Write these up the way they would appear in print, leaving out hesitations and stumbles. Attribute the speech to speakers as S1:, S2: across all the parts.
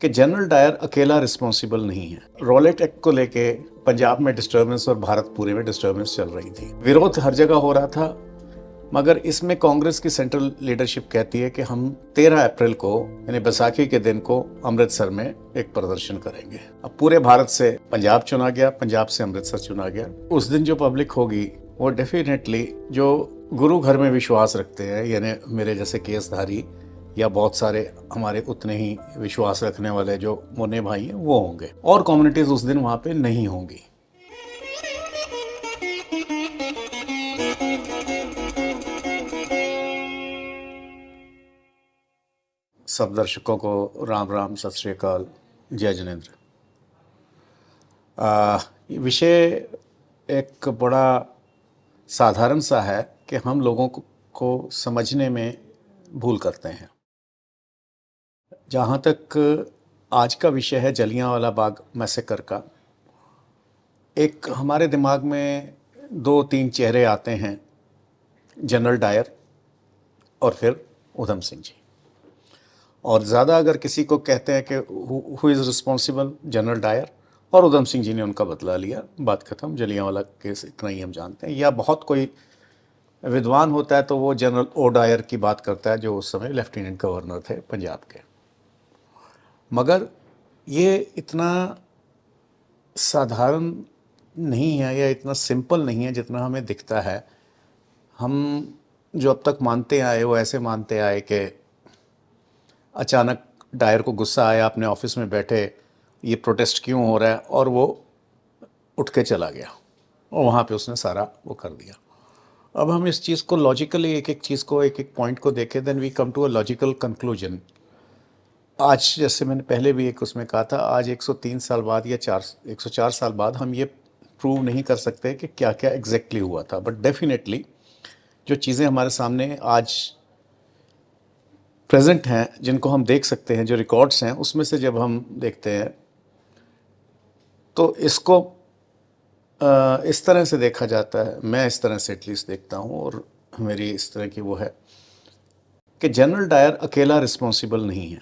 S1: कि general Dyer अकेला responsible नहीं है। रॉलेट एक्ट को लेके पंजाब में डिस्टर्बेंस और भारत पूरे में डिस्टर्बेंस चल रही थी। विरोध हर जगह हो रहा था, मगर इसमें कांग्रेस की सेंट्रल लीडरशिप कहती है कि हम 13 अप्रैल को यानी बैसाखी के दिन को अमृतसर में एक प्रदर्शन करेंगे। अब पूरे भारत से पंजाब चुना गया, पंजाब से अमृतसर चुना गया। उस दिन जो पब्लिक होगी वो डेफिनेटली जो गुरु घर में विश्वास रखते हैं, यानी मेरे जैसे केसधारी या बहुत सारे हमारे उतने ही विश्वास रखने वाले जो मोने भाई हैं वो होंगे, और कम्युनिटीज उस दिन वहां पे नहीं होंगी। सब दर्शकों को राम राम, सत श्री अकाल, जय जिनेंद्र। विषय एक बड़ा साधारण सा है कि हम लोगों को समझने में भूल करते हैं। जहाँ तक आज का विषय है जलियांवाला बाग मैसेकर का, एक हमारे दिमाग में 2-3 चेहरे आते हैं, जनरल डायर और फिर उधम सिंह जी। और ज़्यादा अगर किसी को कहते हैं कि who is responsible, General Dyer, और उधम सिंह जी ने उनका बदला लिया, बात खत्म। जलियांवाला केस इतना ही हम जानते हैं। या बहुत कोई विद्वान होता है तो वो जनरल ओ डायर की बात करता है, जो उस समय लेफ्टिनेंट गवर्नर थे पंजाब के। मगर ये इतना साधारण नहीं है या इतना सिंपल नहीं है जितना हमें दिखता है। हम जो अब तक मानते आए वो ऐसे मानते आए कि अचानक डायर को गुस्सा आया, अपने ऑफिस में बैठे, ये प्रोटेस्ट क्यों हो रहा है, और वो उठ के चला गया और वहाँ पे उसने सारा वो कर दिया। अब हम इस चीज़ को लॉजिकली एक एक चीज़ को एक एक पॉइंट को देखें, then we come to a logical conclusion. आज जैसे मैंने पहले भी एक उसमें कहा था, आज 103 साल बाद या 104 साल बाद हम ये प्रूव नहीं कर सकते कि क्या क्या एग्जैक्टली हुआ था, बट डेफिनेटली जो चीज़ें हमारे सामने आज प्रेजेंट हैं, जिनको हम देख सकते हैं, जो रिकॉर्ड्स हैं, उसमें से जब हम देखते हैं तो इसको इस तरह से देखा जाता है। मैं इस तरह से एटलीस्ट देखता हूँ, और मेरी इस तरह की वो है कि जनरल डायर अकेला रिस्पॉन्सिबल नहीं है।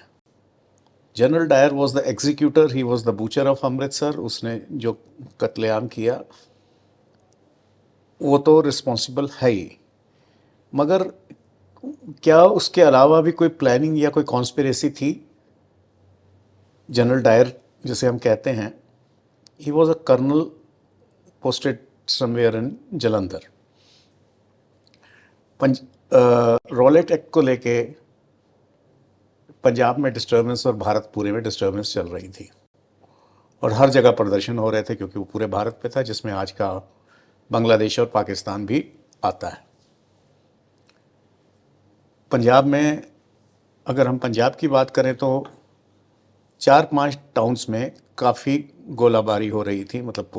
S1: General Dyer was the executor, he was the butcher of Amritsar. उसने जो कत्लेआम किया वो तो रिस्पॉन्सिबल है ही, मगर क्या उसके अलावा भी कोई प्लानिंग या कोई कॉन्स्पिरेसी थी? जनरल डायर जिसे हम कहते हैं, he was a colonel posted somewhere in Jalandhar. Rowlatt act को लेके पंजाब में डिस्टर्बेंस और भारत पूरे में डिस्टर्बेंस चल रही थी, और हर जगह प्रदर्शन हो रहे थे, क्योंकि वो पूरे भारत पे था, जिसमें आज का बांग्लादेश और पाकिस्तान भी आता है। पंजाब में अगर हम पंजाब की बात करें तो 4-5 टाउन्स में काफ़ी गोलाबारी हो रही थी, मतलब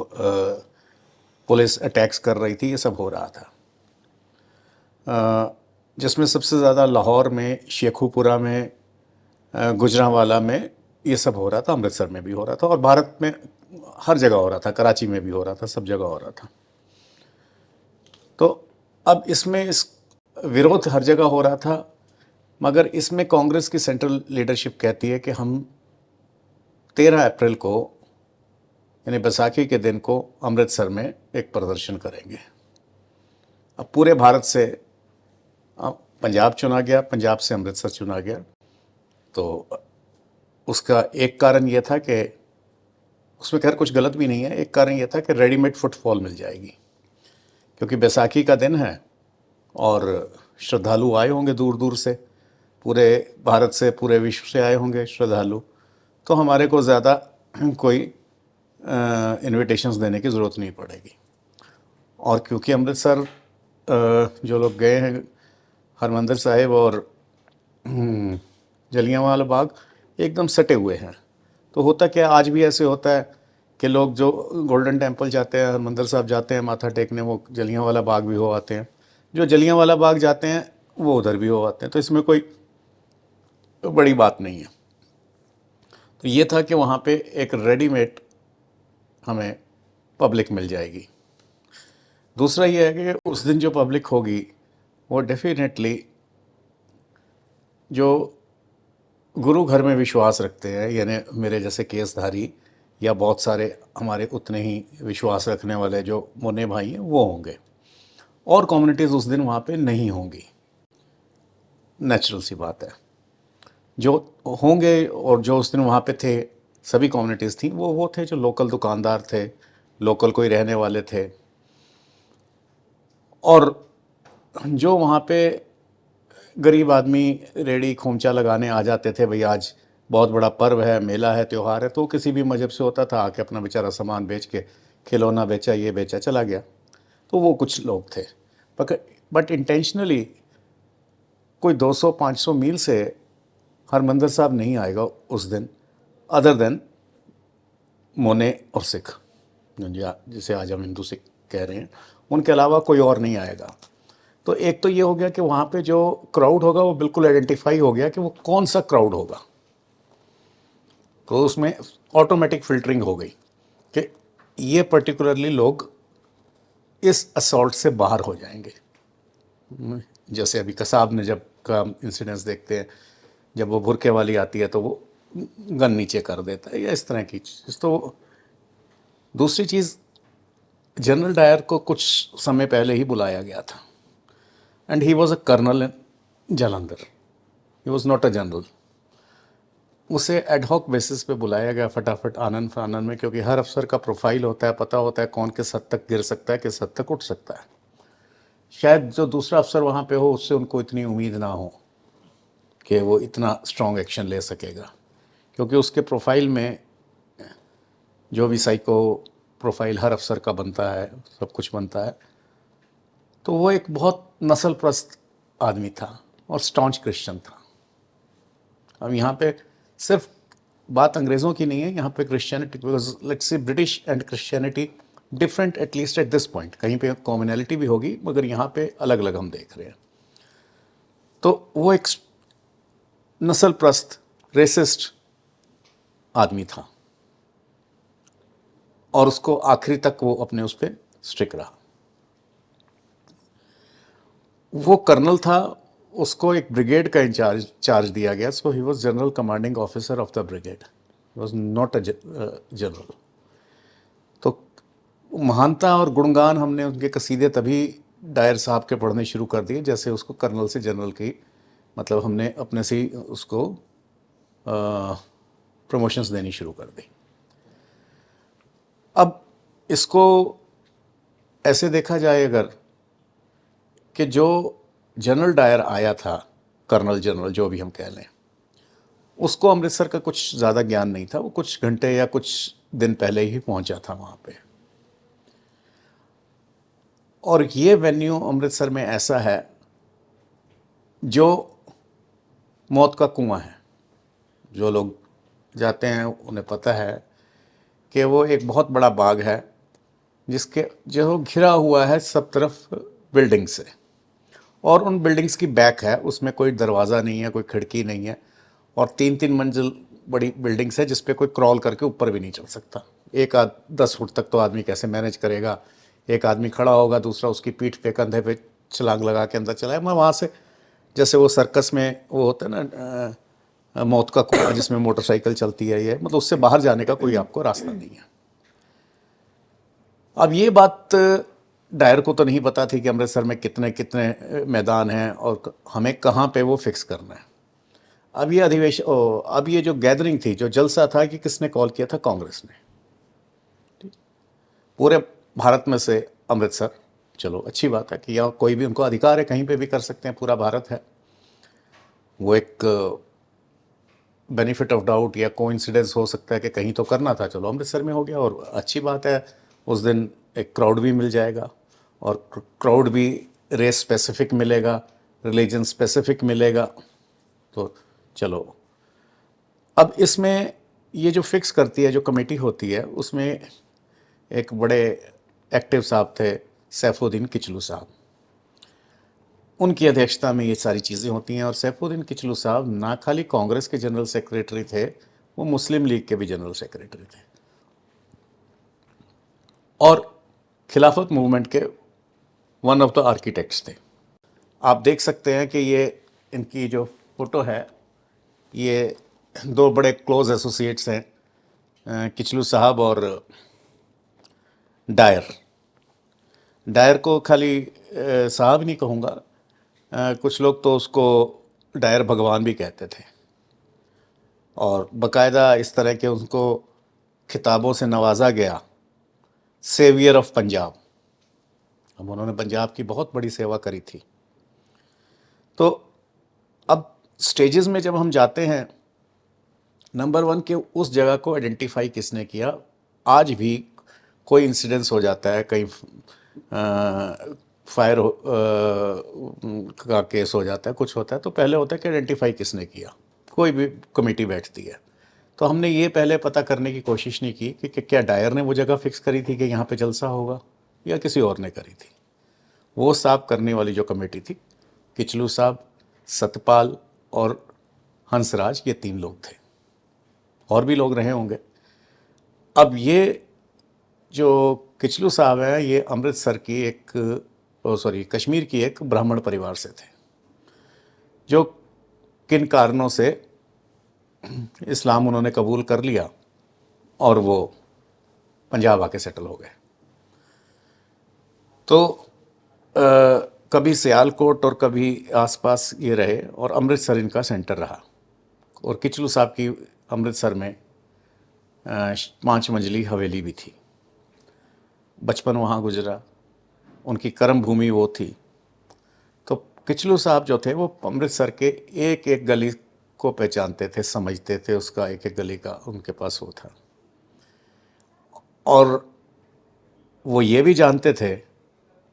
S1: पुलिस अटैक्स कर रही थी, ये सब हो रहा था। जिसमें सबसे ज़्यादा लाहौर में, शेखुपुरा में, गुजरांवाला में ये सब हो रहा था। अमृतसर में भी हो रहा था, और भारत में हर जगह हो रहा था, कराची में भी हो रहा था, सब जगह हो रहा था। तो अब इसमें इस विरोध हर जगह हो रहा था, मगर इसमें कांग्रेस की सेंट्रल लीडरशिप कहती है कि हम 13 अप्रैल को यानी बैसाखी के दिन को अमृतसर में एक प्रदर्शन करेंगे। अब पूरे भारत से पंजाब चुना गया, पंजाब से अमृतसर चुना गया। तो उसका एक कारण ये था कि उसमें खैर कुछ गलत भी नहीं है। एक कारण ये था कि रेडीमेड फुटफॉल मिल जाएगी, क्योंकि बैसाखी का दिन है और श्रद्धालु आए होंगे दूर दूर से, पूरे भारत से, पूरे विश्व से आए होंगे श्रद्धालु। तो हमारे को ज़्यादा कोई इनविटेशंस देने की ज़रूरत नहीं पड़ेगी। और क्योंकि अमृतसर जो लोग गए हैं, हरमंदिर साहिब और जलियांवाला बाग एकदम सटे हुए हैं। तो होता क्या, आज भी ऐसे होता है कि लोग जो गोल्डन टेम्पल जाते हैं, हरमंदिर साहब जाते हैं माथा टेकने, वो जलियांवाला बाग भी हो आते हैं। जो जलियांवाला बाग जाते हैं वो उधर भी हो आते हैं। तो इसमें कोई बड़ी बात नहीं है। तो ये था कि वहाँ पे एक रेडीमेड हमें पब्लिक मिल जाएगी। दूसरा ये है कि उस दिन जो पब्लिक होगी वो डेफिनेटली जो गुरु घर में विश्वास रखते हैं, यानी मेरे जैसे केसधारी या बहुत सारे हमारे उतने ही विश्वास रखने वाले जो मुन्ने भाई हैं वो होंगे, और कम्युनिटीज़ उस दिन वहाँ पे नहीं होंगी, नेचुरल सी बात है। जो होंगे और जो उस दिन वहाँ पे थे, सभी कम्युनिटीज़ थी, वो थे जो लोकल दुकानदार थे, लोकल कोई रहने वाले थे, और जो वहाँ पे गरीब आदमी रेडी खोमचा लगाने आ जाते थे, भाई आज बहुत बड़ा पर्व है, मेला है, त्यौहार है, तो किसी भी मज़हब से होता था, आके अपना बेचारा सामान बेच के, खिलौना बेचा, ये बेचा, चला गया। तो वो कुछ लोग थे, बट इंटेंशनली कोई 200-500 मील से हरमंदिर साहब नहीं आएगा उस दिन, अदर देन मोने और सिख, जिसे आज हम हिंदू सिख कह रहे हैं, उनके अलावा कोई और नहीं आएगा। तो एक तो ये हो गया कि वहाँ पे जो क्राउड होगा वो बिल्कुल आइडेंटिफाई हो गया कि वो कौन सा क्राउड होगा, तो उसमें ऑटोमेटिक फिल्टरिंग हो गई कि ये पर्टिकुलरली लोग इस असॉल्ट से बाहर हो जाएंगे। जैसे अभी कसाब ने जब का इंसिडेंस देखते हैं, जब वो बुरके वाली आती है तो वो गन नीचे कर देता है, या इस तरह की चीज़। तो दूसरी चीज़, जनरल डायर को कुछ समय पहले ही बुलाया गया था, and he was a colonel in Jalandhar, he was not a general. उसे एडहॉक बेसिस पे बुलाया गया फटाफट, आनंद फानन में, क्योंकि हर अफसर का प्रोफाइल होता है, पता होता है कौन किस हद तक गिर सकता है, किस हद तक उठ सकता है। शायद जो दूसरा अफसर वहाँ पे हो उससे उनको इतनी उम्मीद ना हो कि वो इतना स्ट्रॉन्ग एक्शन ले सकेगा, क्योंकि उसके प्रोफाइल में जो भी साइको प्रोफाइल हर अफसर का बनता है, सब कुछ बनता है, तो वो एक बहुत नस्ल प्रस्त आदमी था और स्टॉन्च क्रिश्चियन था। अब यहाँ पे सिर्फ बात अंग्रेज़ों की नहीं है, यहाँ पे Christianity, because let's say British and Christianity different at least at this point, कहीं पे कॉमनैलिटी भी होगी मगर यहाँ पे अलग अलग हम देख रहे हैं। तो वो एक नस्ल प्रस्त रेसिस्ट आदमी था, और उसको आखिरी तक वो अपने उस पर स्ट्रिक रहा। वो कर्नल था, उसको एक ब्रिगेड का चार्ज दिया गया, so he was general commanding officer of the brigade, he was not a general. तो महानता और गुणगान हमने उनके कसीदे तभी डायर साहब के पढ़ने शुरू कर दिए जैसे उसको कर्नल से जनरल की, मतलब हमने अपने से ही उसको प्रमोशंस देनी शुरू कर दी। अब इसको ऐसे देखा जाए अगर, कि जो जनरल डायर आया था, कर्नल जनरल जो भी हम कह लें, उसको अमृतसर का कुछ ज़्यादा ज्ञान नहीं था, वो कुछ घंटे या कुछ दिन पहले ही पहुंचा था वहाँ पे। और ये वेन्यू अमृतसर में ऐसा है जो मौत का कुआं है। जो लोग जाते हैं उन्हें पता है कि वो एक बहुत बड़ा बाग है जिसके जो घिरा हुआ है सब तरफ बिल्डिंग से, और उन बिल्डिंग्स की बैक है, उसमें कोई दरवाज़ा नहीं है, कोई खिड़की नहीं है, और 3-3 मंजिल बड़ी बिल्डिंग्स है जिस पे कोई क्रॉल करके ऊपर भी नहीं चढ़ सकता। एक 10 फुट तक तो आदमी कैसे मैनेज करेगा, एक आदमी खड़ा होगा, दूसरा उसकी पीठ पे कंधे पे छलांग लगा के अंदर चलाए। मैं वहाँ से, जैसे वो सर्कस में वो होता है ना मौत का कुआं जिसमें मोटरसाइकिल चलती है, ये मतलब उससे बाहर जाने का कोई आपको रास्ता नहीं है। अब ये बात डायर को तो नहीं पता थी कि अमृतसर में कितने कितने मैदान हैं और हमें कहाँ पे वो फिक्स करना है। अब ये अब ये जो गैदरिंग थी, जो जलसा था, कि किसने कॉल किया था? कांग्रेस ने। पूरे भारत में से अमृतसर, चलो अच्छी बात है कि या कोई भी, उनको अधिकार है, कहीं पे भी कर सकते हैं, पूरा भारत है। वो एक बेनिफिट ऑफ डाउट या कोइंसिडेंस हो सकता है कि कहीं तो करना था, चलो अमृतसर में हो गया, और अच्छी बात है, उस दिन एक क्राउड भी मिल जाएगा, और क्राउड भी रेस स्पेसिफिक मिलेगा, रिलीजन स्पेसिफिक मिलेगा, तो चलो। अब इसमें ये जो फिक्स करती है, जो कमेटी होती है, उसमें एक बड़े एक्टिव साहब थे, सैफुद्दीन किचलू साहब, उनकी अध्यक्षता में ये सारी चीज़ें होती हैं। और सैफुद्दीन किचलू साहब ना खाली कांग्रेस के जनरल सेक्रेटरी थे, वो मुस्लिम लीग के भी जनरल सेक्रेटरी थे, और खिलाफत मूवमेंट के वन ऑफ द आर्किटेक्ट्स थे। आप देख सकते हैं कि ये इनकी जो फ़ोटो है, ये दो बड़े क्लोज एसोसिएट्स हैं, किचलू साहब और डायर। डायर को खाली साहब नहीं कहूँगा, कुछ लोग तो उसको डायर भगवान भी कहते थे, और बाकायदा इस तरह के उनको खिताबों से नवाजा गया, सेवियर ऑफ पंजाब। अब उन्होंने पंजाब की बहुत बड़ी सेवा करी थी। तो अब स्टेजेस में जब हम जाते हैं, नंबर वन के उस जगह को आइडेंटिफाई किसने किया। आज भी कोई इंसिडेंस हो जाता है, कहीं फायर का केस हो जाता है, कुछ होता है, तो पहले होता है कि आइडेंटिफाई किसने किया। कोई भी कमेटी बैठती है, तो हमने ये पहले पता करने की कोशिश नहीं की कि क्या डायर ने वो जगह फिक्स करी थी कि यहाँ पे जलसा होगा, या किसी और ने करी थी। वो साहब करने वाली जो कमेटी थी, किचलू साहब, सतपाल और हंसराज, ये तीन लोग थे, और भी लोग रहे होंगे। अब ये जो किचलू साहब हैं, ये अमृतसर की कश्मीर की एक ब्राह्मण परिवार से थे, जो किन कारणों से इस्लाम उन्होंने कबूल कर लिया और वो पंजाब आके सेटल हो गए। तो कभी सियालकोट और कभी आसपास ये रहे, और अमृतसर इनका सेंटर रहा। और किचलू साहब की अमृतसर में 5 मंजिली हवेली भी थी। बचपन वहाँ गुजरा, उनकी कर्म भूमि वो थी। तो किचलू साहब जो थे वो अमृतसर के एक एक गली को पहचानते थे, समझते थे, उसका एक एक गली का उनके पास वो था। और वो ये भी जानते थे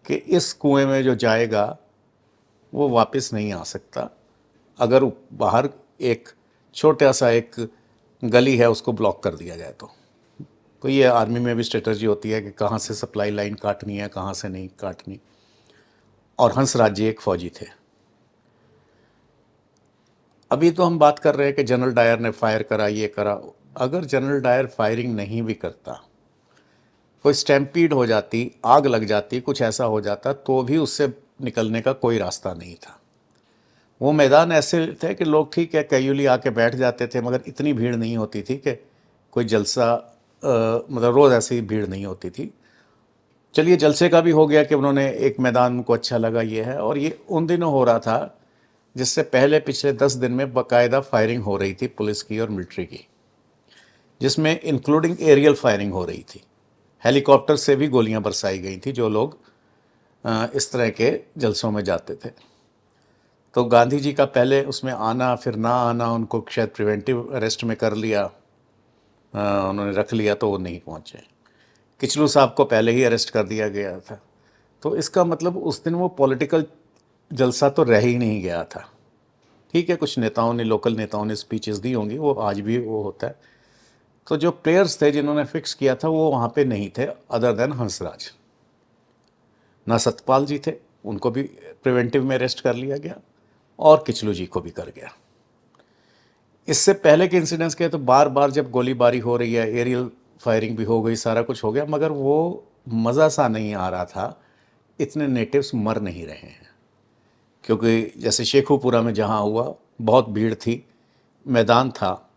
S1: कि इस कुएं में जो जाएगा वो वापस नहीं आ सकता, अगर बाहर एक छोटा सा एक गली है उसको ब्लॉक कर दिया जाए तो ये आर्मी में भी स्ट्रेटजी होती है कि कहाँ से सप्लाई लाइन काटनी है, कहाँ से नहीं काटनी। और हंसराज जी एक फौजी थे। अभी तो हम बात कर रहे हैं कि जनरल डायर ने फायर करा, ये करा। अगर जनरल डायर फायरिंग नहीं भी करता, कोई स्टैम्पीड हो जाती, आग लग जाती, कुछ ऐसा हो जाता, तो भी उससे निकलने का कोई रास्ता नहीं था। वो मैदान ऐसे थे कि लोग ठीक है कैजुअली आके बैठ जाते थे, मगर इतनी भीड़ नहीं होती थी कि कोई जलसा, मतलब रोज़ ऐसी भीड़ नहीं होती थी। चलिए, जलसे का भी हो गया कि उन्होंने एक मैदान को अच्छा लगा, ये है। और ये उन दिनों हो रहा था जिससे पहले पिछले 10 दिन में बाकायदा फायरिंग हो रही थी पुलिस की और मिलिट्री की, जिसमें इंक्लूडिंग एरियल फायरिंग हो रही थी। हेलीकॉप्टर से भी गोलियां बरसाई गई थी जो लोग इस तरह के जलसों में जाते थे। तो गांधी जी का पहले उसमें आना फिर ना आना, उनको शायद प्रिवेंटिव अरेस्ट में कर लिया, उन्होंने रख लिया तो वो नहीं पहुँचे। किचलू साहब को पहले ही अरेस्ट कर दिया गया था। तो इसका मतलब उस दिन वो पॉलिटिकल जलसा तो रह ही नहीं गया था। ठीक है, कुछ नेताओं ने, लोकल नेताओं ने स्पीचेस दी होंगी, वो आज भी वो होता है। तो जो प्लेयर्स थे जिन्होंने फिक्स किया था वो वहाँ पे नहीं थे, अदर देन हंसराज। ना सतपाल जी थे, उनको भी प्रिवेंटिव में अरेस्ट कर लिया गया, और किचलू जी को भी कर गया। इससे पहले के इंसिडेंट्स के तो बार बार जब गोलीबारी हो रही है, एरियल फायरिंग भी हो गई, सारा कुछ हो गया, मगर वो मज़ा सा नहीं आ रहा था, इतने नेटिव्स मर नहीं रहे हैं। क्योंकि जैसे शेखुपुरा में जहाँ हुआ, बहुत भीड़ थी, मैदान था,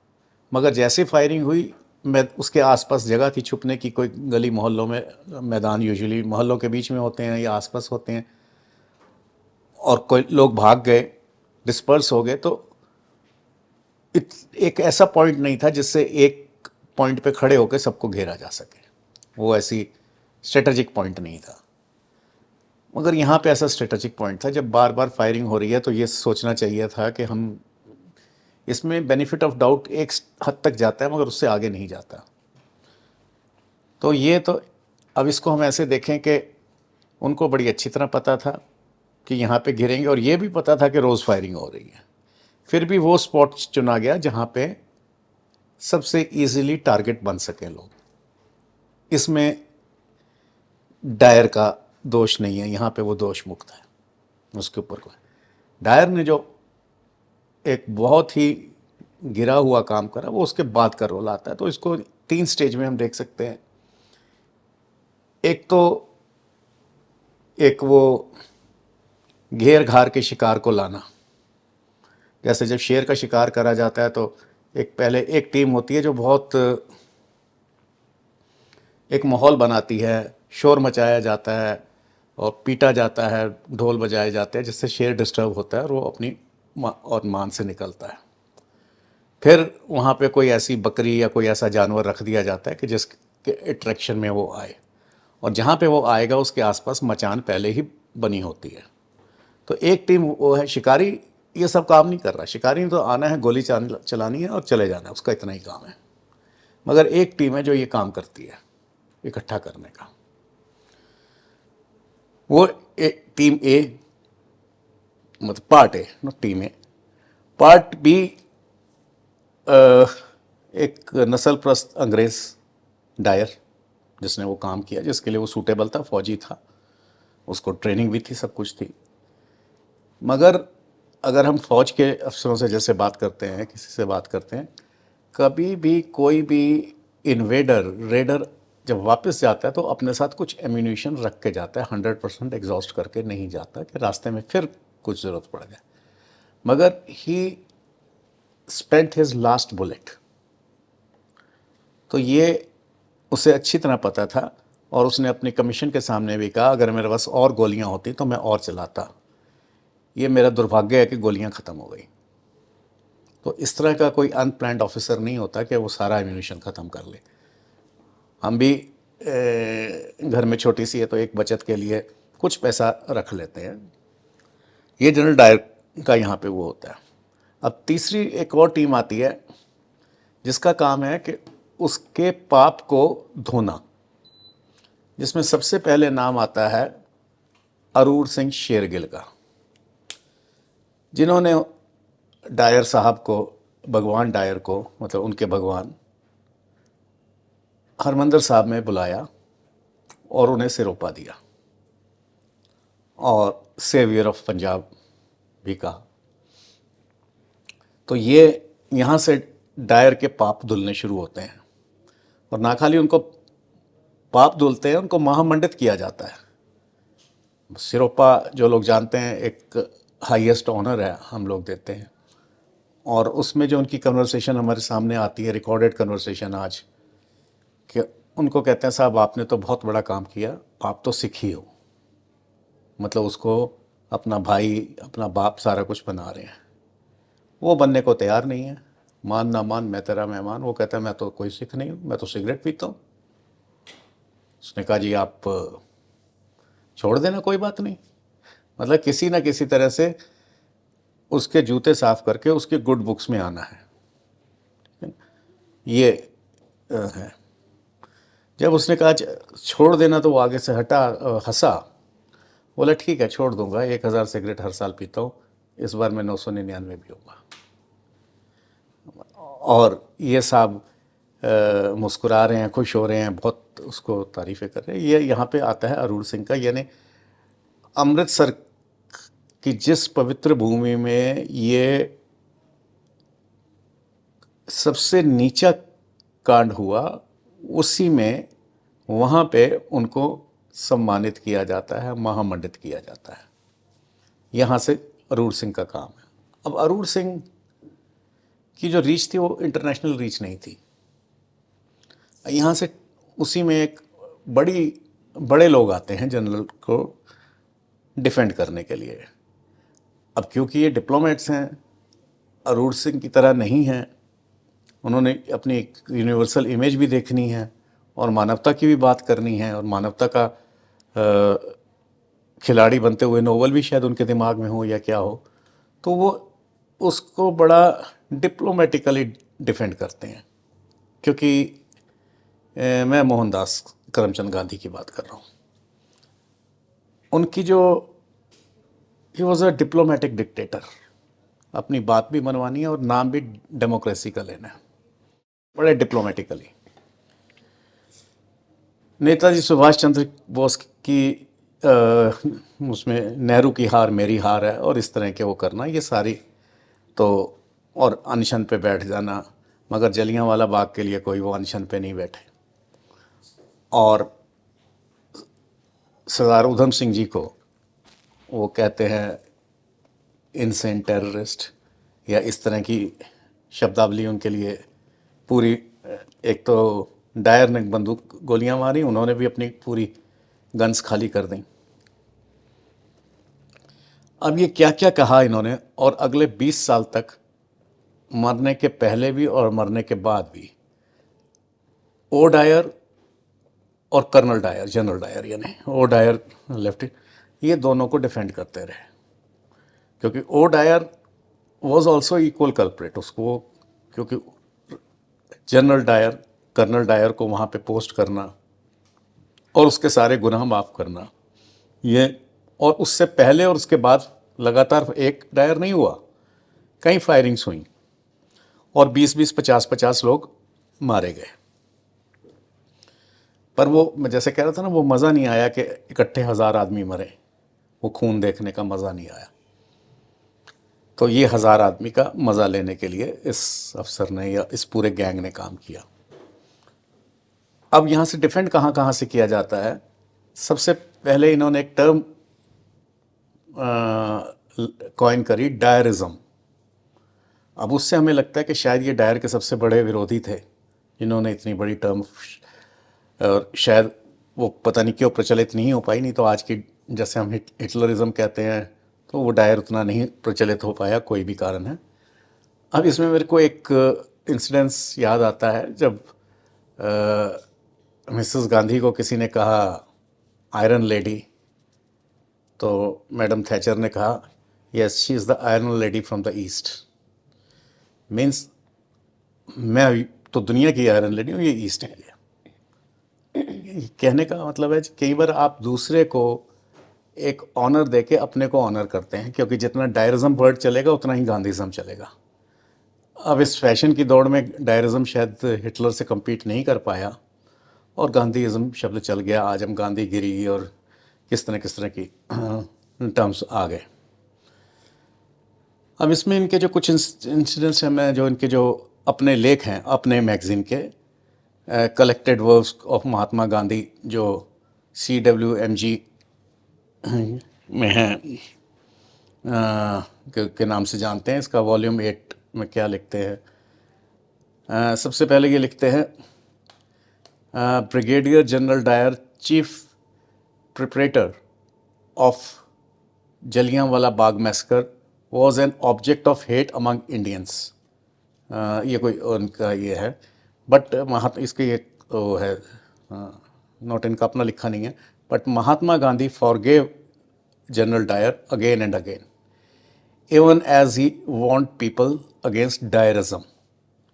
S1: मगर जैसे फायरिंग हुई, मैं उसके आसपास जगह थी छुपने की, कोई गली मोहल्लों में मैदान यूजुअली मोहल्लों के बीच में होते हैं या आसपास होते हैं, और कोई लोग भाग गए, डिस्पर्स हो गए, तो एक ऐसा पॉइंट नहीं था जिससे एक पॉइंट पे खड़े होकर सबको घेरा जा सके। वो ऐसी स्ट्रेटजिक पॉइंट नहीं था। मगर यहाँ पे ऐसा स्ट्रेटजिक पॉइंट था, जब बार बार फायरिंग हो रही है तो ये सोचना चाहिए था कि हम इसमें बेनिफिट ऑफ डाउट एक हद तक जाता है, मगर उससे आगे नहीं जाता। तो ये तो अब इसको हम ऐसे देखें कि उनको बड़ी अच्छी तरह पता था कि यहाँ पे घिरेंगे, और ये भी पता था कि रोज़ फायरिंग हो रही है। फिर भी वो स्पॉट चुना गया जहाँ पे सबसे इजीली टारगेट बन सके लोग। इसमें डायर का दोष नहीं है, यहाँ पे वो दोष मुक्त है, उसके ऊपर कोई। डायर ने जो एक बहुत ही गिरा हुआ काम करा, वो उसके बाद का रोल आता है। तो इसको 3 स्टेज में हम देख सकते हैं। एक वो घेर घार के शिकार को लाना, जैसे जब शेर का शिकार करा जाता है तो पहले एक टीम होती है जो बहुत एक माहौल बनाती है, शोर मचाया जाता है और पीटा जाता है, ढोल बजाए जाते हैं, जिससे शेर डिस्टर्ब होता है और वो अपनी और मान से निकलता है। फिर वहाँ पे कोई ऐसी बकरी या कोई ऐसा जानवर रख दिया जाता है कि जिसके अट्रैक्शन में वो आए, और जहाँ पे वो आएगा उसके आसपास मचान पहले ही बनी होती है। तो एक टीम वो है शिकारी, ये सब काम नहीं कर रहा। शिकारी ने तो आना है, गोली चलानी है और चले जाना है, उसका इतना ही काम है। मगर एक टीम है जो ये काम करती है इकट्ठा करने का। वो टीम ए, मतलब part A, no team A. Part B एक नस्लप्रस्त अंग्रेज डायर, जिसने वो काम किया, जिसके लिए वो सूटेबल था, फौजी था, उसको ट्रेनिंग भी थी, सब कुछ थी। मगर अगर हम फौज के अफसरों से जैसे बात करते हैं, किसी से बात करते हैं, कभी भी कोई भी इन्वेडर रेडर जब वापस जाता है तो अपने साथ कुछ एम्यूनिशन रख के जाता है, 100% एग्जॉस्ट करके नहीं जाता कि रास्ते में फिर कुछ ज़रूरत पड़ जाए। मगर ही स्पेंट हिज लास्ट बुलेट। तो ये उसे अच्छी तरह पता था और उसने अपनी कमीशन के सामने भी कहा, अगर मेरे पास और गोलियां होती तो मैं और चलाता, ये मेरा दुर्भाग्य है कि गोलियां ख़त्म हो गई। तो इस तरह का कोई अनप्लान्ड ऑफिसर नहीं होता कि वो सारा एम्यूनिशन ख़त्म कर ले। हम भी घर में छोटी सी है तो एक बचत के लिए कुछ पैसा रख लेते हैं। ये जनरल डायर का यहाँ पे वो होता है। अब तीसरी एक और टीम आती है जिसका काम है कि उसके पाप को धोना, जिसमें सबसे पहले नाम आता है अरूर सिंह शेरगिल का, जिन्होंने डायर साहब को, भगवान डायर को, मतलब उनके भगवान, हरमंदिर साहब में बुलाया और उन्हें सिरोपा दिया और सेवियर ऑफ पंजाब भी कहा। तो ये यहाँ से डायर के पाप धुलने शुरू होते हैं, और ना खाली उनको पाप धुलते हैं, उनको महामंडित किया जाता है। सिरोपा जो लोग जानते हैं एक हाईएस्ट ऑनर है, हम लोग देते हैं, और उसमें जो उनकी कन्वर्सेशन हमारे सामने आती है, रिकॉर्डेड कन्वर्सेशन आज, कि उनको कहते हैं साहब आपने तो बहुत बड़ा काम किया, आप तो सिख ही हो, मतलब उसको अपना भाई, अपना बाप सारा कुछ बना रहे हैं। वो बनने को तैयार नहीं है, मान ना मान मैं तेरा मेहमान। वो कहता है मैं तो कोई सिख नहीं हूँ, मैं तो सिगरेट पीता हूँ। उसने कहा जी आप छोड़ देना, कोई बात नहीं। मतलब किसी ना किसी तरह से उसके जूते साफ करके उसके गुड बुक्स में आना है, ये है। जब उसने कहा छोड़ देना तो वो आगे से हंसा, बोला ठीक है छोड़ दूंगा, 1000 सिगरेट हर साल पीता हूँ, इस बार मैं 999 भी होगा। और ये साहब मुस्कुरा रहे हैं, खुश हो रहे हैं, बहुत उसको तारीफ़ें कर रहे हैं। ये यहाँ पे आता है अरूर सिंह का, यानी अमृतसर की जिस पवित्र भूमि में ये सबसे नीचा कांड हुआ, उसी में वहाँ पे उनको सम्मानित किया जाता है, महामंडित किया जाता है। यहाँ से अरूर सिंह का काम है। अब अरूर सिंह की जो रीच थी वो इंटरनेशनल रीच नहीं थी। यहाँ से उसी में एक बड़े लोग आते हैं जनरल को डिफेंड करने के लिए। अब क्योंकि ये डिप्लोमेट्स हैं, अरूर सिंह की तरह नहीं हैं, उन्होंने अपनी एक यूनिवर्सल इमेज भी देखनी है और मानवता की भी बात करनी है, और मानवता का खिलाड़ी बनते हुए नोवेल भी शायद उनके दिमाग में हो या क्या हो, तो वो उसको बड़ा डिप्लोमेटिकली डिफेंड करते हैं। क्योंकि मैं मोहनदास करमचंद गांधी की बात कर रहा हूँ, उनकी जो ही वॉज अ डिप्लोमेटिक डिक्टेटर, अपनी बात भी मनवानी है और नाम भी डेमोक्रेसी का लेना है, बड़े डिप्लोमेटिकली। नेताजी सुभाष चंद्र बोस की उसमें नेहरू की हार मेरी हार है और इस तरह के वो करना, ये सारी तो, और अनशन पे बैठ जाना, मगर जलियांवाला बाग के लिए कोई वो अनशन पे नहीं बैठे। और सरदार उधम सिंह जी को वो कहते हैं इनसेंट टेररिस्ट या इस तरह की शब्दावली उनके लिए पूरी। एक तो डायर ने बंदूक गोलियां मारी, उन्होंने भी अपनी पूरी गन्स खाली कर दी। अब ये क्या क्या कहा इन्होंने, और अगले 20 साल तक, मरने के पहले भी और मरने के बाद भी, ओ डायर और कर्नल डायर, जनरल डायर यानी ओ डायर लेफ्टिनेंट, ये दोनों को डिफेंड करते रहे। क्योंकि O'Dwyer was also equal culprit उसको, क्योंकि जनरल डायर कर्नल डायर को वहाँ पे पोस्ट करना और उसके सारे गुनाह माफ़ करना, ये, और उससे पहले और उसके बाद लगातार एक डायर नहीं हुआ, कई फायरिंग्स हुई और 20-20, 50-50 लोग मारे गए। पर वो, मैं जैसे कह रहा था ना, वो मज़ा नहीं आया कि इकट्ठे 1000 आदमी मरे, वो खून देखने का मज़ा नहीं आया। तो ये 1000 आदमी का मज़ा लेने के लिए इस अफसर ने या इस पूरे गैंग ने काम किया। अब यहाँ से डिफेंड कहाँ कहाँ से किया जाता है। सबसे पहले इन्होंने एक टर्म कॉइन करी, डायरिज्म। अब उससे हमें लगता है कि शायद ये डायर के सबसे बड़े विरोधी थे जिन्होंने इतनी बड़ी टर्म, और शायद वो पता नहीं क्यों प्रचलित नहीं हो पाई, नहीं तो आज की जैसे हम हिटलरिज्म कहते हैं तो वो डायर उतना नहीं प्रचलित हो पाया, कोई भी कारण है। अब इसमें मेरे को एक इंसिडेंस याद आता है, जब मिसेस गांधी को किसी ने कहा आयरन लेडी, तो मैडम थैचर ने कहा yes she is the iron lady from the east. Means मैं तो दुनिया की आयरन लेडी हूँ, ये ईस्ट है। कहने का मतलब है कई बार आप दूसरे को एक ऑनर देके अपने को ऑनर करते हैं, क्योंकि जितना डायरिज्म वर्ड चलेगा उतना ही गांधीज़म चलेगा। अब इस फैशन की दौड़ में डायरिज्म शायद हिटलर से कम्पीट नहीं कर पाया और गांधीज़म शब्द चल गया। आज हम गांधीगिरी और किस तरह की टर्म्स आ गए। अब इसमें इनके जो कुछ इंसिडेंट्स हैं, मैं जो इनके जो अपने लेख हैं अपने मैगज़ीन के, collected works of Mahatma Gandhi, जो CWMG में हैं, के नाम से जानते हैं। इसका वॉल्यूम 8 में क्या लिखते हैं, सबसे पहले ये लिखते हैं, brigadier general Dyer, chief perpetrator of Jallianwala Bagh massacre, was an object of hate among Indians. ये कोई उनका ये है, बट इसके ये वो है, नोट इनका अपना लिखा नहीं है, but Mahatma Gandhi forgave general Dyer again and again, even as he warned people against Dyerism.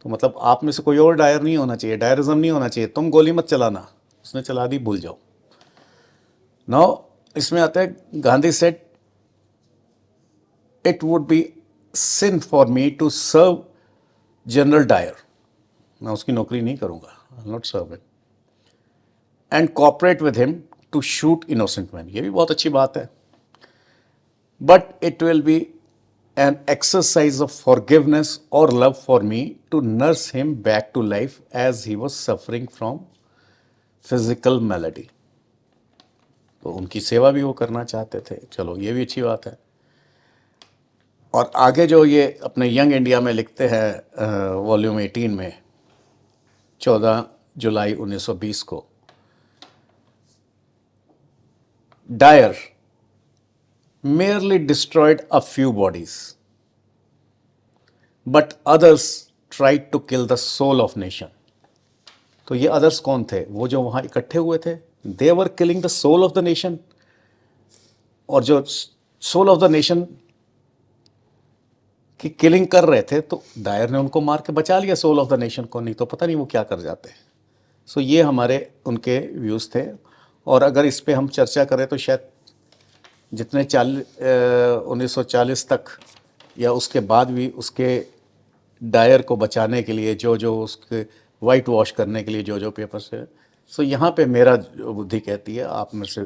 S1: तो मतलब आप में से कोई और डायर नहीं होना चाहिए, डायरिज्म नहीं होना चाहिए, तुम गोली मत चलाना, उसने चला दी, भूल जाओ। नाउ इसमें आता है, Gandhi said it would be sin for me to serve general Dyer, मैं उसकी नौकरी नहीं करूंगा, I not serve it, and cooperate with him to shoot innocent man. ये भी बहुत अच्छी बात है, but it will be an exercise of forgiveness और love for me to nurse him back to life as he was suffering from physical malady. तो उनकी सेवा भी वो करना चाहते थे, चलो ये भी अच्छी बात है। और आगे जो ये अपने यंग इंडिया में लिखते हैं, वॉल्यूम 18 में, 14 जुलाई 1920 को, Dyer merely destroyed a few bodies, but others tried to kill the soul of nation. तो ये अदर्स कौन थे? वो जो वहाँ इकट्ठे हुए थे, they were killing the soul of the nation, और जो सोल ऑफ द नेशन की किलिंग कर रहे थे, तो डायर ने उनको मार के बचा लिया सोल ऑफ द नेशन को, नहीं तो पता नहीं वो क्या कर जाते। सो ये हमारे उनके व्यूज़ थे। और अगर इस पर हम चर्चा करें तो शायद जितने 1940 तक या उसके बाद भी उसके डायर को बचाने के लिए जो जो उसके वाइट वॉश करने के लिए जो जो पेपर्स है, सो यहाँ पे मेरा जो बुद्धि कहती है, आप में से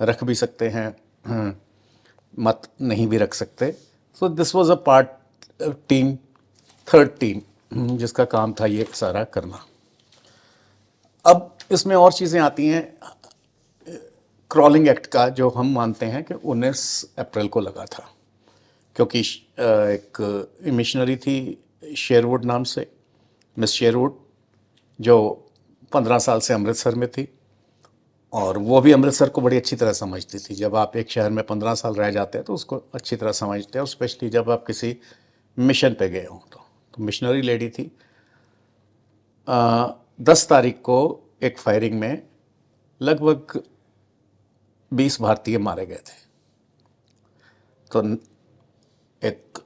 S1: रख भी सकते हैं, मत नहीं भी रख सकते। So this was a part team, third team, जिसका काम था ये सारा करना। अब इसमें और चीज़ें आती हैं, क्रॉलिंग एक्ट का, जो हम मानते हैं कि 19 अप्रैल को लगा था, क्योंकि एक मिशनरी थी शेरवुड नाम से, मिस शेरवुड, जो 15 साल से अमृतसर में थी और वो भी अमृतसर को बड़ी अच्छी तरह समझती थी। जब आप एक शहर में 15 साल रह जाते हैं तो उसको अच्छी तरह समझते हैं, और स्पेशली जब आप किसी मिशन पे गए हों तो मिशनरी लेडी थी। 10 तारीख को एक फायरिंग में लगभग 20 भारतीय मारे गए थे। तो एक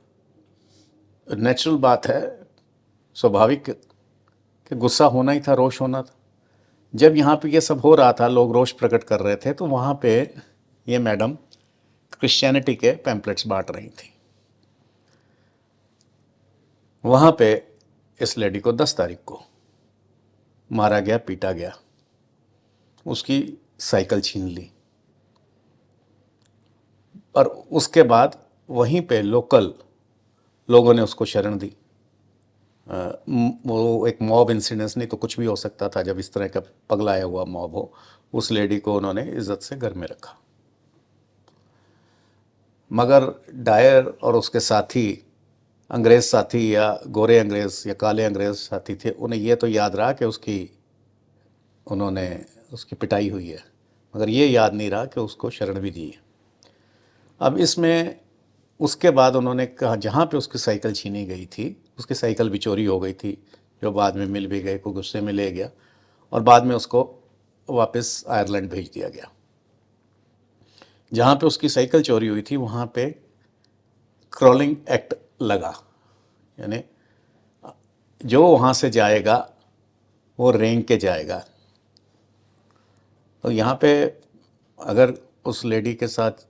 S1: नेचुरल बात है, स्वाभाविक कि गुस्सा होना ही था, रोष होना था। जब यहाँ पे ये सब हो रहा था, लोग रोष प्रकट कर रहे थे, तो वहाँ पे ये मैडम क्रिश्चियनिटी के पैम्पलेट्स बांट रही थी। वहाँ पे इस लेडी को 10 तारीख को मारा गया, पीटा गया, उसकी साइकिल छीन ली, और उसके बाद वहीं पे लोकल लोगों ने उसको शरण दी। वो एक मॉब इंसिडेंस नहीं तो कुछ भी हो सकता था। जब इस तरह का पगलाया हुआ मॉब हो, उस लेडी को उन्होंने इज्जत से घर में रखा। मगर डायर और उसके साथी, अंग्रेज़ साथी या गोरे अंग्रेज़ या काले अंग्रेज़ साथी थे, उन्हें ये तो याद रहा कि उसकी पिटाई हुई है, मगर ये याद नहीं रहा कि उसको शरण भी दी है। अब इसमें उसके बाद उन्होंने कहा, जहाँ पे उसकी साइकिल छीनी गई थी, उसकी साइकिल भी चोरी हो गई थी, जो बाद में मिल भी गए, को गुस्से में ले गया और बाद में उसको वापस आयरलैंड भेज दिया गया। जहाँ पे उसकी साइकिल चोरी हुई थी वहाँ पे क्रॉलिंग एक्ट लगा, यानी जो वहाँ से जाएगा वो रेंग के जाएगा। तो यहाँ पे अगर उस लेडी के साथ,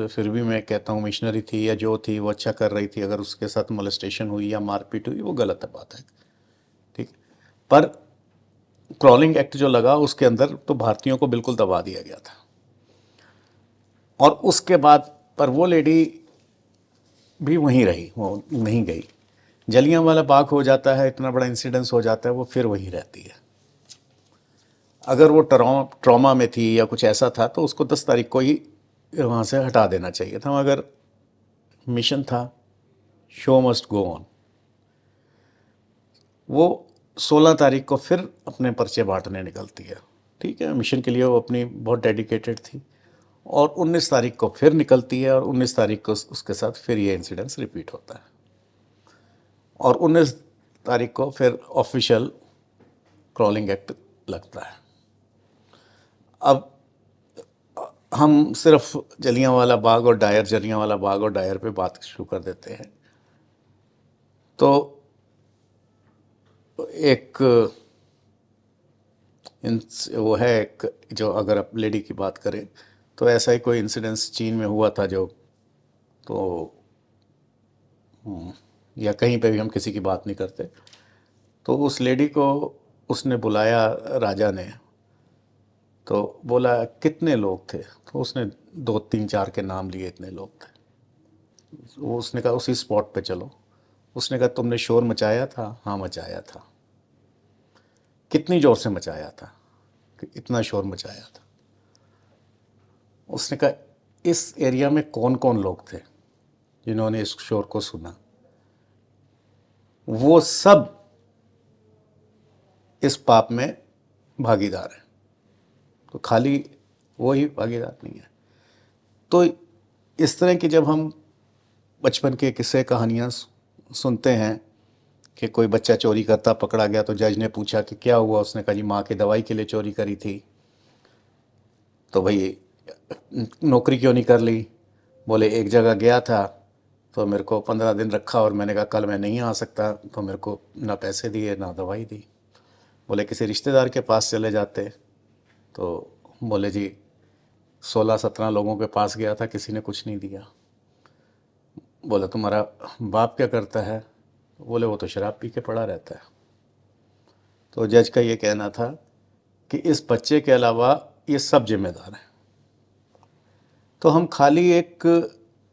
S1: फिर भी मैं कहता हूँ मिशनरी थी या जो थी वो अच्छा कर रही थी, अगर उसके साथ मोलेस्टेशन हुई या मारपीट हुई वो गलत बात है, ठीक। पर क्रॉलिंग एक्ट जो लगा उसके अंदर तो भारतीयों को बिल्कुल दबा दिया गया था। और उसके बाद पर वो लेडी भी वहीं रही, वो नहीं गई। जलियांवाला बाग हो जाता है, इतना बड़ा इंसिडेंस हो जाता है, वो फिर वहीं रहती है। अगर वो ट्रॉमा में थी या कुछ ऐसा था तो उसको 10 तारीख को ही वहाँ से हटा देना चाहिए था, मगर मिशन था, शो मस्ट गो ऑन। वो 16 तारीख को फिर अपने पर्चे बांटने निकलती है, ठीक है, मिशन के लिए वो अपनी बहुत डेडिकेटेड थी। और 19 तारीख को फिर निकलती है और 19 तारीख को उसके साथ फिर ये इंसिडेंस रिपीट होता है। और 19 तारीख को फिर ऑफिशियल क्रॉलिंग एक्ट लगता है। अब हम सिर्फ जलियांवाला बाग और डायर पे बात शुरू कर देते हैं। तो एक वो है एक, जो अगर आप लेडी की बात करें तो ऐसा ही कोई इंसिडेंस चीन में हुआ था, जो तो या कहीं पे भी हम किसी की बात नहीं करते, तो उस लेडी को उसने बुलाया राजा ने, तो बोला कितने लोग थे, तो उसने 2 3 4 के नाम लिए, इतने लोग थे। वो उसने कहा उसी स्पॉट पे चलो। उसने कहा तुमने शोर मचाया था? हाँ मचाया था। कितनी ज़ोर से मचाया था? कि इतना शोर मचाया था। उसने कहा इस एरिया में कौन कौन लोग थे जिन्होंने इस शोर को सुना? वो सब इस पाप में भागीदार हैं, तो खाली वो ही भागीदार नहीं है। तो इस तरह की जब हम बचपन के किस्से कहानियाँ सुनते हैं कि कोई बच्चा चोरी करता पकड़ा गया, तो जज ने पूछा कि क्या हुआ, उसने कहा जी माँ की दवाई के लिए चोरी करी थी। तो भाई नौकरी क्यों नहीं कर ली? बोले एक जगह गया था तो मेरे को 15 दिन रखा और मैंने कहा कल मैं नहीं आ सकता, तो मेरे को ना पैसे दिए ना दवाई दी। बोले किसी रिश्तेदार के पास चले जाते, तो बोले जी 16-17 लोगों के पास गया था, किसी ने कुछ नहीं दिया। बोला तुम्हारा बाप क्या करता है? बोले वो तो शराब पी के पड़ा रहता है। तो जज का ये कहना था कि इस बच्चे के अलावा ये सब जिम्मेदार हैं। तो हम खाली एक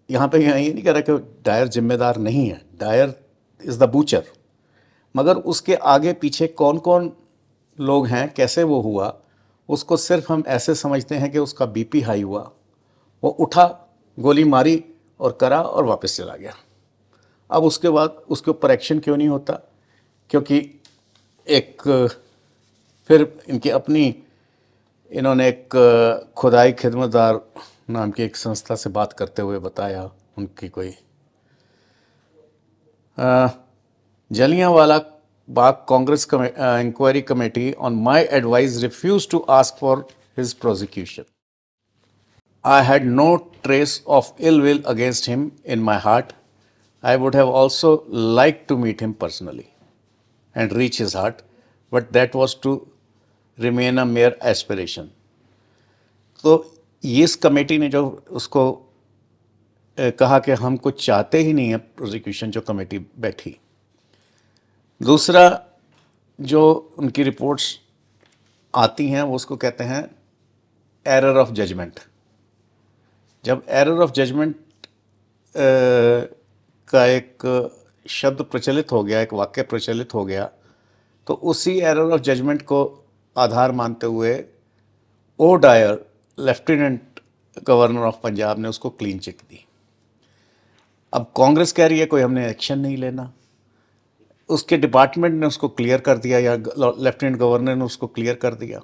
S1: यहाँ पे ये नहीं कह रहा कि डायर जिम्मेदार नहीं है, डायर इज़ द बूचर, मगर उसके आगे पीछे कौन कौन लोग हैं, कैसे वो हुआ, उसको सिर्फ हम ऐसे समझते हैं कि उसका बीपी हाई हुआ, वो उठा, गोली मारी और करा और वापस चला गया। अब उसके बाद उसके ऊपर एक्शन क्यों नहीं होता? क्योंकि एक फिर इनकी अपनी इन्होंने एक खुदाई खिदमतदार नाम की एक संस्था से बात करते हुए बताया, उनकी कोई Jallianwala Bagh Congress inquiry committee on my advice refuse to ask for his prosecution. I had no trace of ill will against him in my heart. I would have also liked to meet him personally and reach his heart, but that was to remain a mere aspiration. तो ये इस committee ने जो उसको कहा कि हम कुछ चाहते ही नहीं है, प्रोसिक्यूशन जो कमेटी बैठी. दूसरा जो उनकी रिपोर्ट्स आती हैं वो उसको कहते हैं एरर ऑफ जजमेंट. जब एरर ऑफ जजमेंट का एक शब्द प्रचलित हो गया, एक वाक्य प्रचलित हो गया, तो उसी एरर ऑफ जजमेंट को आधार मानते हुए O'Dwyer, lieutenant governor of Punjab ने उसको क्लीन चिट दी. अब कांग्रेस कह रही है कोई हमने एक्शन नहीं लेना, उसके डिपार्टमेंट ने उसको क्लियर कर दिया या लेफ्टिनेंट गवर्नर ने उसको क्लियर कर दिया.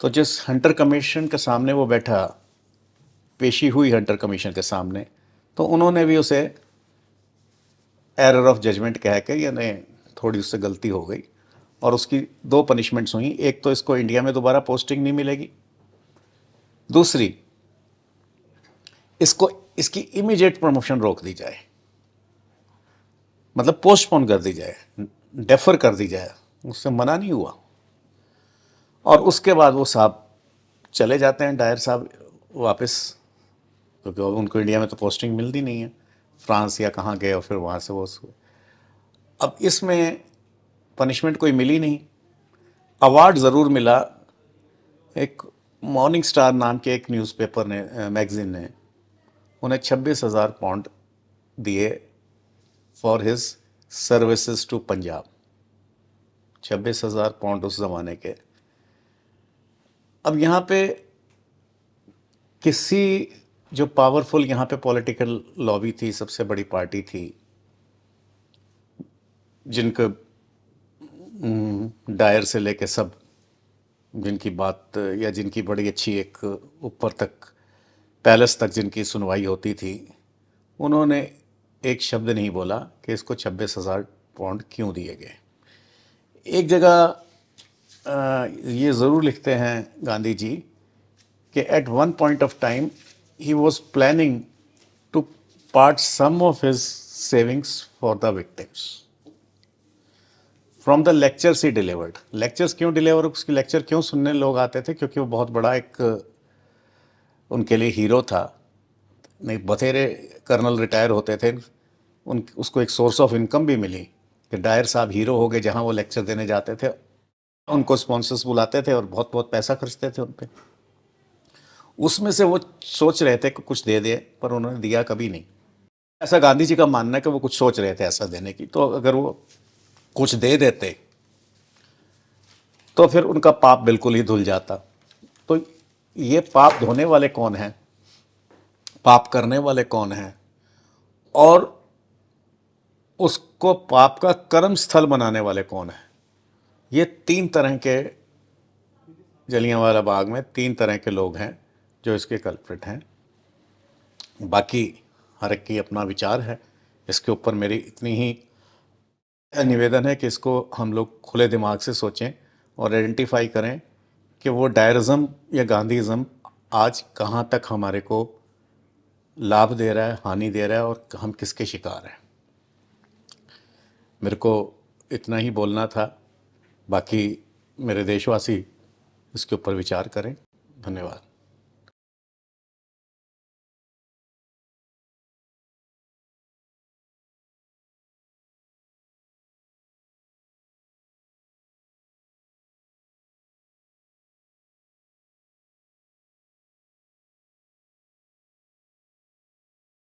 S1: तो जिस हंटर कमीशन के सामने वो बैठा, पेशी हुई हंटर कमीशन के सामने, तो उन्होंने भी उसे एरर ऑफ जजमेंट कह के यानी थोड़ी उससे गलती हो गई और उसकी 2 पनिशमेंट्स हुई. एक तो इसको इंडिया में दोबारा पोस्टिंग नहीं मिलेगी, दूसरी इसको इसकी इमीडिएट प्रमोशन रोक दी जाए, मतलब पोस्टपोन कर दी जाए, डेफर कर दी जाए. उससे मना नहीं हुआ. और उसके बाद वो साहब चले जाते हैं, डायर साहब वापस, क्योंकि अब उनको इंडिया में तो पोस्टिंग मिलती नहीं है, फ्रांस या कहाँ गए और फिर वहाँ से वो. अब इसमें पनिशमेंट कोई मिली नहीं. अवार्ड ज़रूर मिला. एक मॉर्निंग स्टार नाम के एक न्यूज़पेपर ने, मैगज़ीन ने उन्हें 26,000 पाउंड दिए for his services to Punjab. 26,000 pound उस ज़माने के. अब यहाँ पे किसी जो पावरफुल यहाँ पे पॉलिटिकल लॉबी थी, सबसे बड़ी पार्टी थी, जिनको डायर से लेके सब, जिनकी बात या जिनकी बड़ी अच्छी एक ऊपर तक पैलेस तक जिनकी सुनवाई होती थी, उन्होंने एक शब्द नहीं बोला कि इसको 26,000 पाउंड क्यों दिए गए. एक जगह ये ज़रूर लिखते हैं गांधी जी कि at one point of time he was planning to part some of his savings for the victims from the lectures he delivered. Lectures क्यों डिलीवर, उसकी लेक्चर क्यों सुनने लोग आते थे? क्योंकि वो बहुत बड़ा एक उनके लिए हीरो था. नहीं, बथेरे कर्नल रिटायर होते थे, उसको एक सोर्स ऑफ इनकम भी मिली कि डायर साहब हीरो हो गए. जहाँ वो लेक्चर देने जाते थे उनको स्पॉन्सर्स बुलाते थे और बहुत बहुत पैसा खर्चते थे उन पर. उसमें से वो सोच रहे थे कि कुछ दे दे, पर उन्होंने दिया कभी नहीं. ऐसा गांधी जी का मानना है कि वो कुछ सोच रहे थे ऐसा देने की. तो अगर वो कुछ दे देते तो फिर उनका पाप बिल्कुल ही धुल जाता. तो ये पाप धोने वाले कौन हैं, पाप करने वाले कौन हैं, और उसको पाप का कर्म स्थल बनाने वाले कौन हैं? ये 3 तरह के, जलियांवाला बाग में 3 तरह के लोग हैं जो इसके कल्प्रिट हैं. बाकी हर एक की अपना विचार है. इसके ऊपर मेरी इतनी ही निवेदन है कि इसको हम लोग खुले दिमाग से सोचें और आइडेंटिफाई करें कि वो डायरिज्म या गांधीज़म आज कहाँ तक हमारे को लाभ दे रहा है, हानि दे रहा है, और हम किसके शिकार हैं. मेरे को इतना ही बोलना था. बाकी मेरे देशवासी इसके ऊपर विचार करें. धन्यवाद.